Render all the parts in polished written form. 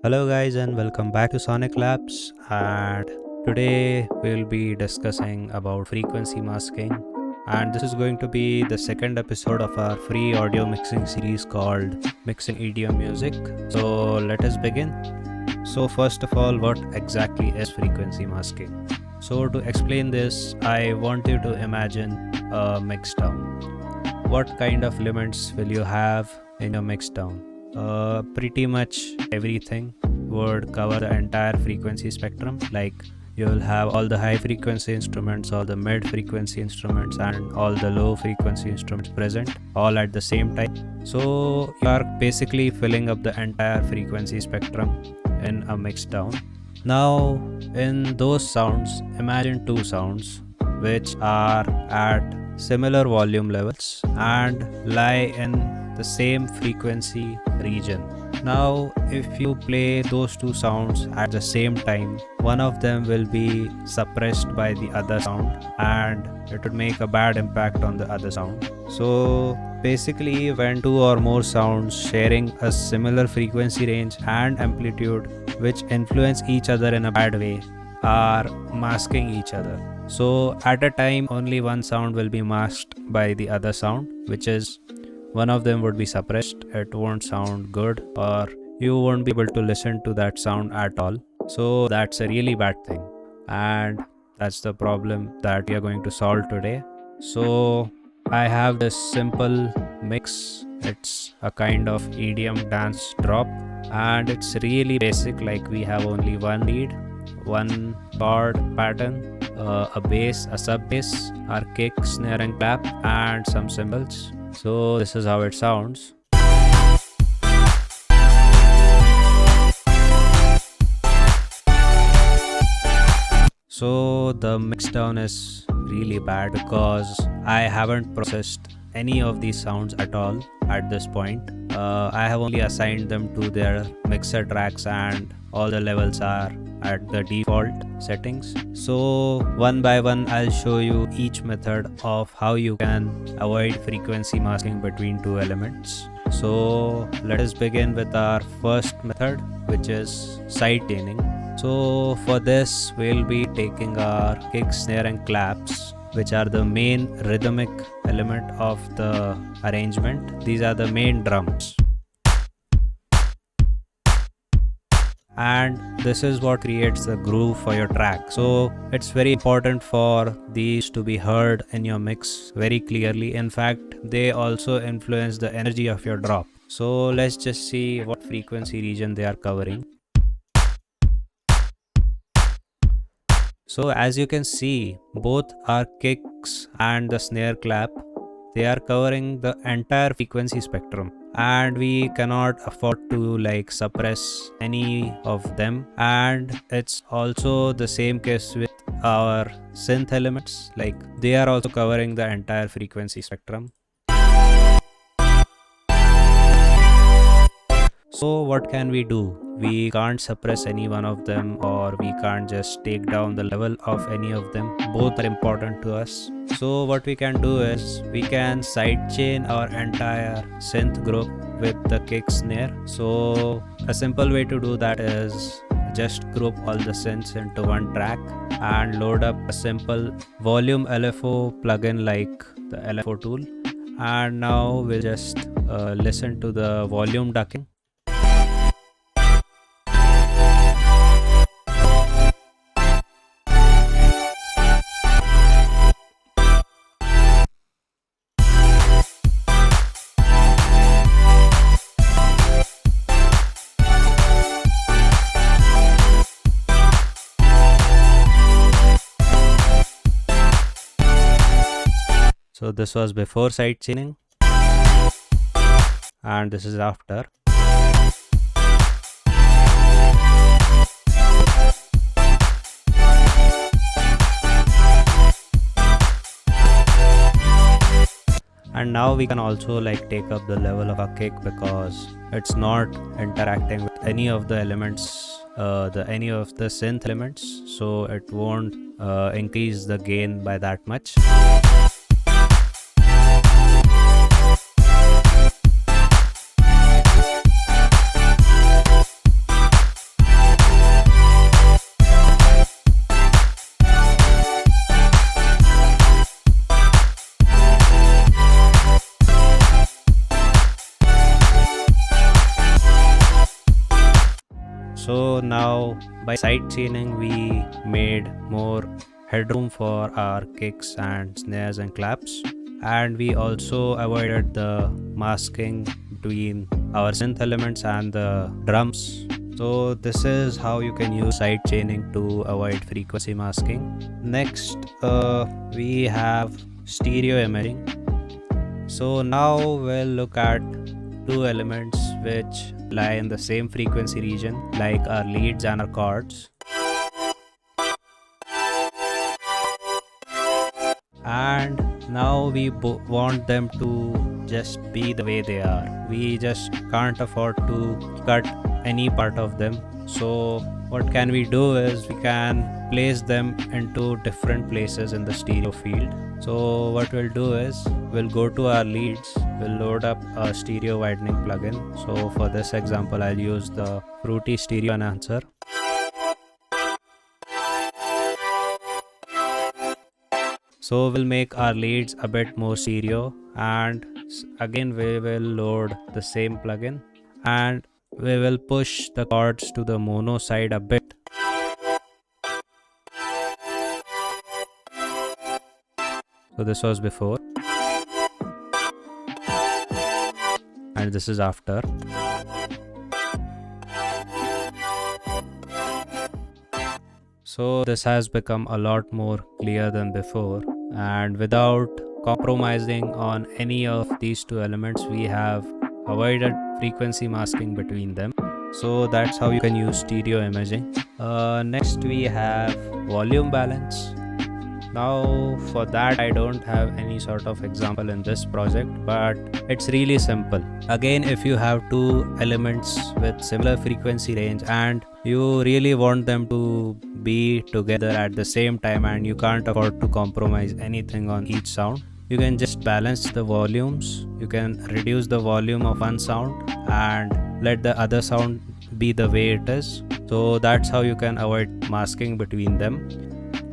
Hello guys and welcome back to Sonic Labs, and today we'll be discussing about frequency masking, and this is going to be the second episode of our free audio mixing series called Mixing EDM Music. So let us begin. So first of all, what exactly is frequency masking? So to explain this, I want you to imagine a mix down. What kind of elements will you have in your mix down? Pretty much everything would cover the entire frequency spectrum. Like you will have all the high frequency instruments, all the mid frequency instruments, and all the low frequency instruments present all at the same time. So you are basically filling up the entire frequency spectrum in a mix down. Now in those sounds, imagine two sounds which are at similar volume levels and lie in the same frequency region. Now if you play those two sounds at the same time, one of them will be suppressed by the other sound and it would make a bad impact on the other sound. So basically, when two or more sounds sharing a similar frequency range and amplitude which influence each other in a bad way are masking each other. So at a time only one sound will be masked by the other sound, which is one of them would be suppressed. It won't sound good, or you won't be able to listen to that sound at all. So that's a really bad thing, and that's the problem that we are going to solve today. So I have this simple mix. It's a kind of EDM dance drop, and it's really basic. Like we have only one lead, one chord pattern, a bass, a sub bass, our kick, snare and clap, and some cymbals. So this is how it sounds. So the mixdown is really bad because I haven't processed any of these sounds at all at this point. I have only assigned them to their mixer tracks and all the levels are at the default settings. So one by one I'll show you each method of how you can avoid frequency masking between two elements. So let us begin with our first method, which is side chaining. So for this we'll be taking our kick, snare and claps, which are the main rhythmic element of the arrangement. These are the main drums. And this is what creates the groove for your track. So it's very important for these to be heard in your mix very clearly. In fact, they also influence the energy of your drop. So let's just see what frequency region they are covering. So as you can see, both our kicks and the snare clap, they are covering the entire frequency spectrum, and we cannot afford to suppress any of them. And it's also the same case with our synth elements, like they are also covering the entire frequency spectrum. So what can we do? We can't suppress any one of them, or we can't just take down the level of any of them. Both are important to us. So what we can do is we can sidechain our entire synth group with the kick snare. So a simple way to do that is just group all the synths into one track and load up a simple volume LFO plugin like the LFO tool. And now we'll just listen to the volume ducking. So this was before sidechaining, and this is after. And now we can also take up the level of a kick because it's not interacting with any of the elements, any of the synth elements, so it won't increase the gain by that much. now by side chaining we made more headroom for our kicks and snares and claps, and we also avoided the masking between our synth elements and the drums. So this is how you can use side chaining to avoid frequency masking. Next, we have stereo imaging. So now we'll look at two elements which lie in the same frequency region, like our leads and our chords. And now we want them to just be the way they are. We just can't afford to cut any part of them. So what can we do is we can place them into different places in the stereo field. So what we'll do is we'll go to our leads, we'll load up a stereo widening plugin. So for this example I'll use the Fruity Stereo Enhancer. So we'll make our leads a bit more stereo, and again we will load the same plugin and we will push the chords to the mono side a bit. So this was before and this is after. So this has become a lot more clear than before, and without compromising on any of these two elements we have avoided frequency masking between them. So that's how you can use stereo imaging. Next we have volume balance. Now for that I don't have any sort of example in this project, but it's really simple. Again, if you have two elements with similar frequency range and you really want them to be together at the same time and you can't afford to compromise anything on each sound, you can just balance the volumes. You can reduce the volume of one sound and let the other sound be the way it is. So that's how you can avoid masking between them.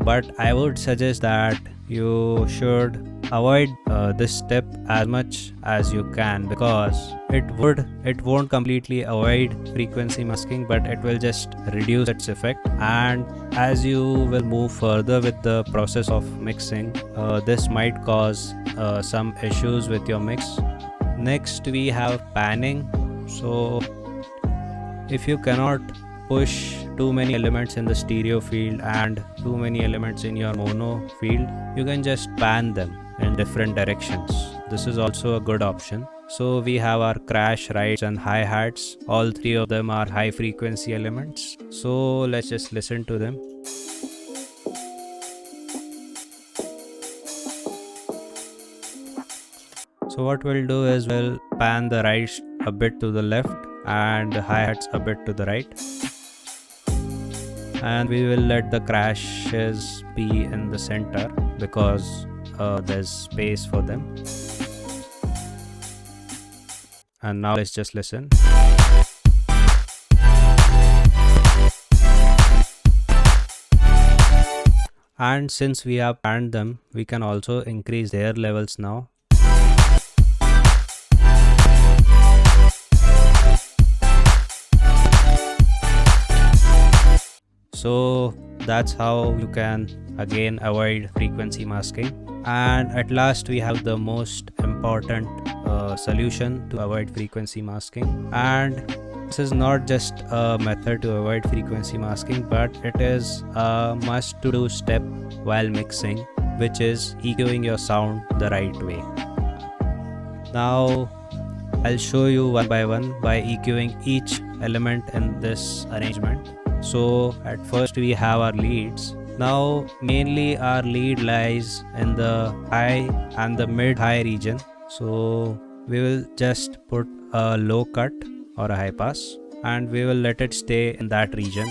But I would suggest that you should avoid this step as much as you can, because it won't completely avoid frequency masking, but it will just reduce its effect. And as you will move further with the process of mixing, this might cause some issues with your mix. Next we have panning. So if you cannot push too many elements in the stereo field and too many elements in your mono field, you can just pan them in different directions. This is also a good option. So we have our crash, rides and hi-hats. All three of them are high frequency elements. So let's just listen to them. So what we'll do is we'll pan the rides a bit to the left and the hi-hats a bit to the right, and we will let the crashes be in the center because there's space for them. And now let's just listen. And since we have panned them, we can also increase their levels now. So that's how you can again avoid frequency masking. And at last we have the most important solution to avoid frequency masking. And this is not just a method to avoid frequency masking, but it is a must to do step while mixing, which is EQing your sound the right way. Now I'll show you one by one by EQing each element in this arrangement. So at first we have our leads. Now mainly our lead lies in the high and the mid-high region. So we will just put a low cut or a high pass and we will let it stay in that region.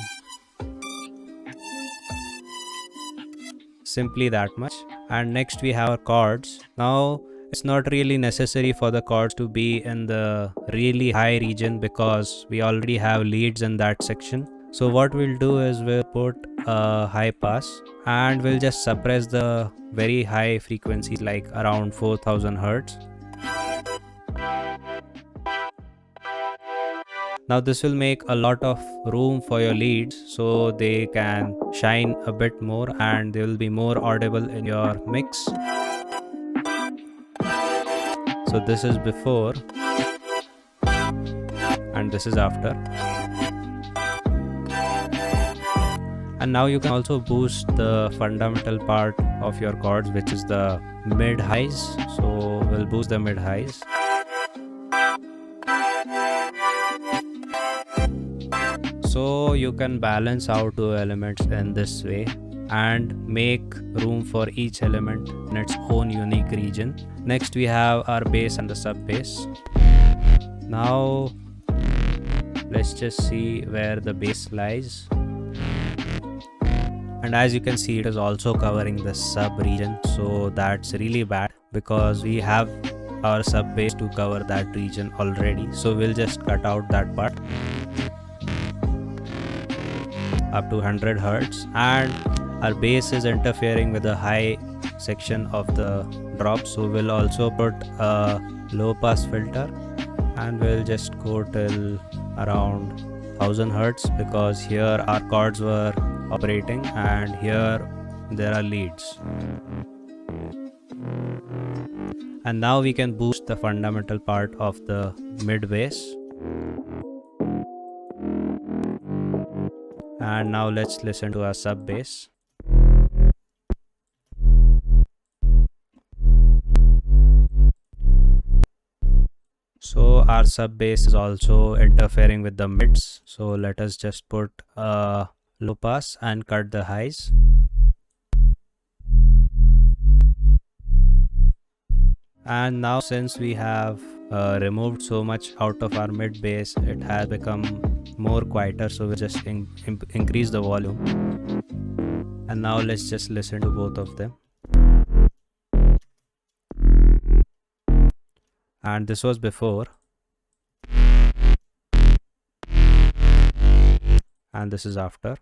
Simply that much. And next we have our chords. Now it's not really necessary for the chords to be in the really high region because we already have leads in that section. So what we'll do is we'll put a high pass and we'll just suppress the very high frequencies like around 4000 Hz. Now this will make a lot of room for your leads so they can shine a bit more and they will be more audible in your mix. So this is before and this is after. And now you can also boost the fundamental part of your chords, which is the mid highs. So we'll boost the mid highs. So you can balance out two elements in this way and make room for each element in its own unique region. Next we have our bass and the sub bass. Now let's just see where the bass lies. And as you can see, it is also covering the sub region, so that's really bad because we have our sub bass to cover that region already. So we'll just cut out that part up to 100 Hz, and our bass is interfering with the high section of the drop, so we'll also put a low pass filter and we'll just go till around 1000 Hz because here our chords were operating and here there are leads. And now we can boost the fundamental part of the mid bass. And now let's listen to our sub bass. So our sub bass is also interfering with the mids, so let us just put a low pass and cut the highs. And now since we have removed so much out of our mid bass, it has become more quieter, so we'll just increase the volume. And now let's just listen to both of them. And this was before and this is after.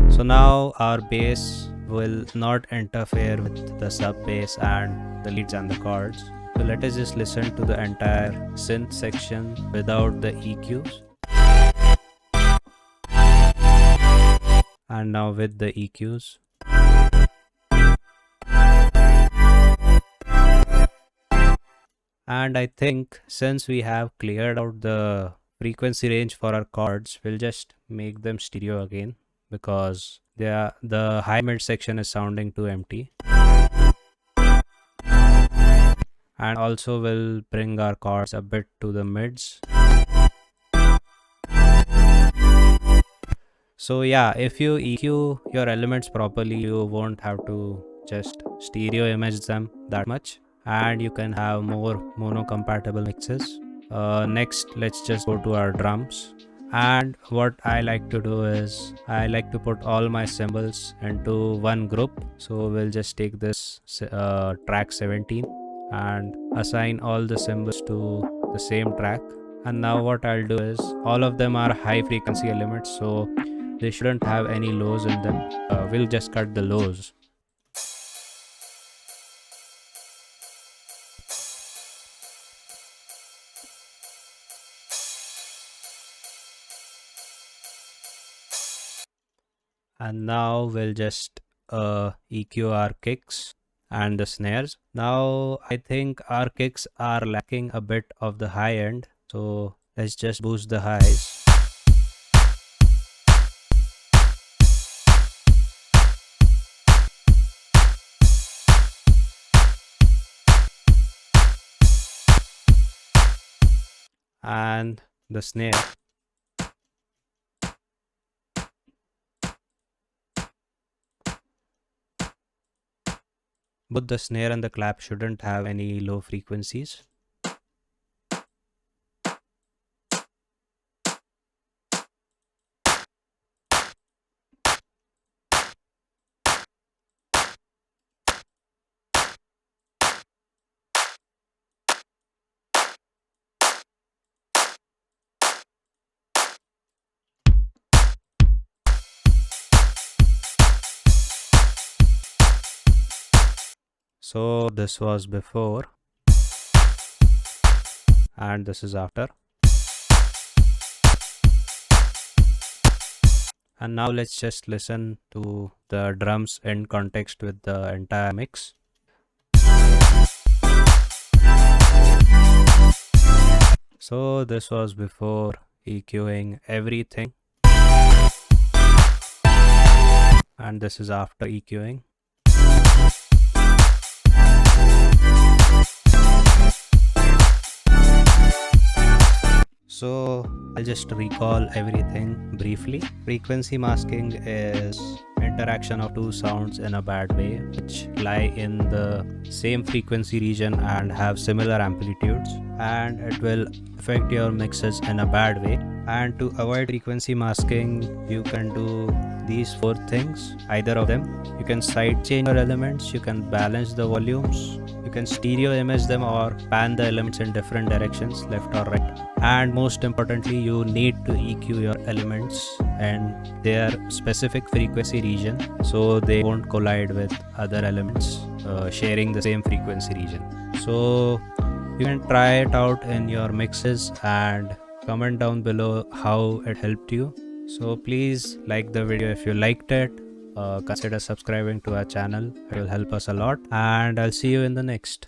So now our bass will not interfere with the sub bass and the leads and the chords. So let us just listen to the entire synth section without the EQs. And now with the EQs. And I think since we have cleared out the frequency range for our chords, we'll just make them stereo again because the high mid section is sounding too empty. And also we'll bring our chords a bit to the mids. So yeah, if you EQ your elements properly, you won't have to just stereo image them that much, and you can have more mono compatible mixes. Next, let's just go to our drums. And what I like to do is I like to put all my cymbals into one group. So we'll just take this track 17 and assign all the cymbals to the same track. And now what I'll do is all of them are high frequency elements, so they shouldn't have any lows in them. We'll just cut the lows. And now we'll just EQ our kicks and the snares. Now I think our kicks are lacking a bit of the high end, so let's just boost the highs. And the snare. Both the snare and the clap shouldn't have any low frequencies. So this was before and this is after. And now let's just listen to the drums in context with the entire mix. So this was before EQing everything, and this is after EQing. So I'll just recall everything briefly. Frequency masking is interaction of two sounds in a bad way, which lie in the same frequency region and have similar amplitudes, and it will affect your mixes in a bad way. And to avoid frequency masking, you can do these four things, either of them. You can side change your elements, you can balance the volumes, you can stereo image them or pan the elements in different directions, left or right. And most importantly, you need to EQ your elements and their specific frequency region so they won't collide with other elements sharing the same frequency region. So you can try it out in your mixes and comment down below how it helped you. So please like the video if you liked it. Consider subscribing to our channel. It will help us a lot, and I'll see you in the next.